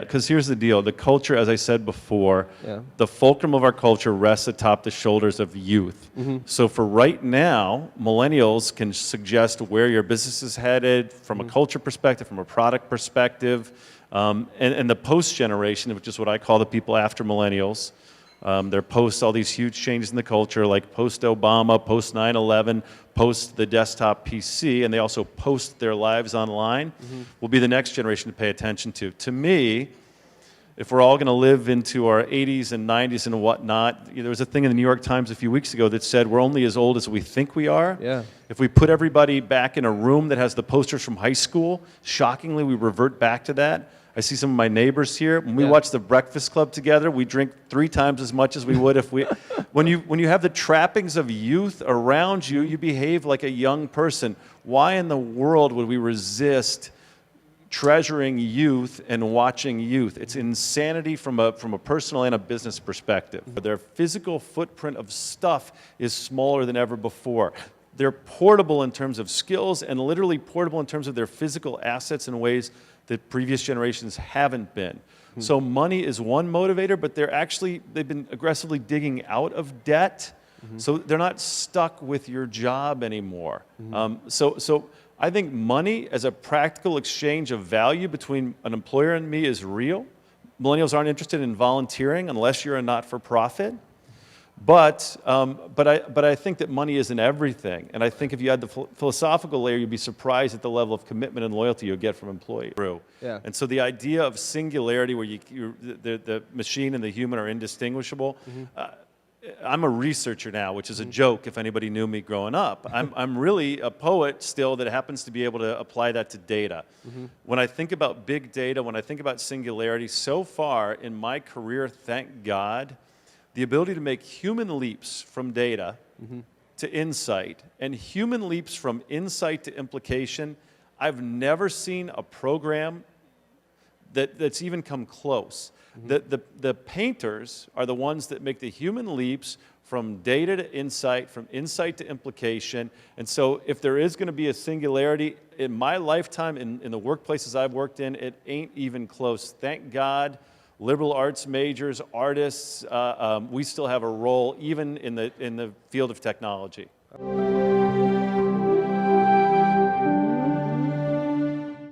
because here's the deal. The culture, as I said before, the fulcrum of our culture rests atop the shoulders of youth. So for right now, millennials can suggest where your business is headed from a culture perspective, from a product perspective. And the post generation, which is what I call the people after millennials, they're post all these huge changes in the culture, like post-Obama, post-9/11, post the desktop PC, and they also post their lives online, will be the next generation to pay attention to. To me, if we're all going to live into our 80s and 90s and whatnot, there was a thing in the New York Times a few weeks ago that said we're only as old as we think we are. Yeah. If we put everybody back in a room that has the posters from high school, shockingly, we revert back to that. I see some of my neighbors here. When we watch The Breakfast Club together, we drink 3 times as much as we would if we... When you have the trappings of youth around you, you behave like a young person. Why in the world would we resist treasuring youth and watching youth? It's insanity from a personal and a business perspective. Their physical footprint of stuff is smaller than ever before. They're portable in terms of skills and literally portable in terms of their physical assets in ways that previous generations haven't been. So money is one motivator, but they've been aggressively digging out of debt, so they're not stuck with your job anymore. So I think money as a practical exchange of value between an employer and me is real. Millennials aren't interested in volunteering unless you're a not-for-profit. But I think that money isn't everything, and I think if you had the philosophical layer, you'd be surprised at the level of commitment and loyalty you'll get from employees. Yeah. And so the idea of singularity, where the machine and the human are indistinguishable. I'm a researcher now, which is a joke if anybody knew me growing up. I'm really a poet still that happens to be able to apply that to data. When I think about big data, when I think about singularity, so far in my career, thank God, the ability to make human leaps from data to insight and human leaps from insight to implication, I've never seen a program that's even come close. The painters are the ones that make the human leaps from data to insight, from insight to implication. And so if there is going to be a singularity in my lifetime, in the workplaces I've worked in, it ain't even close. Thank God. Liberal arts majors, artists, we still have a role even in the field of technology.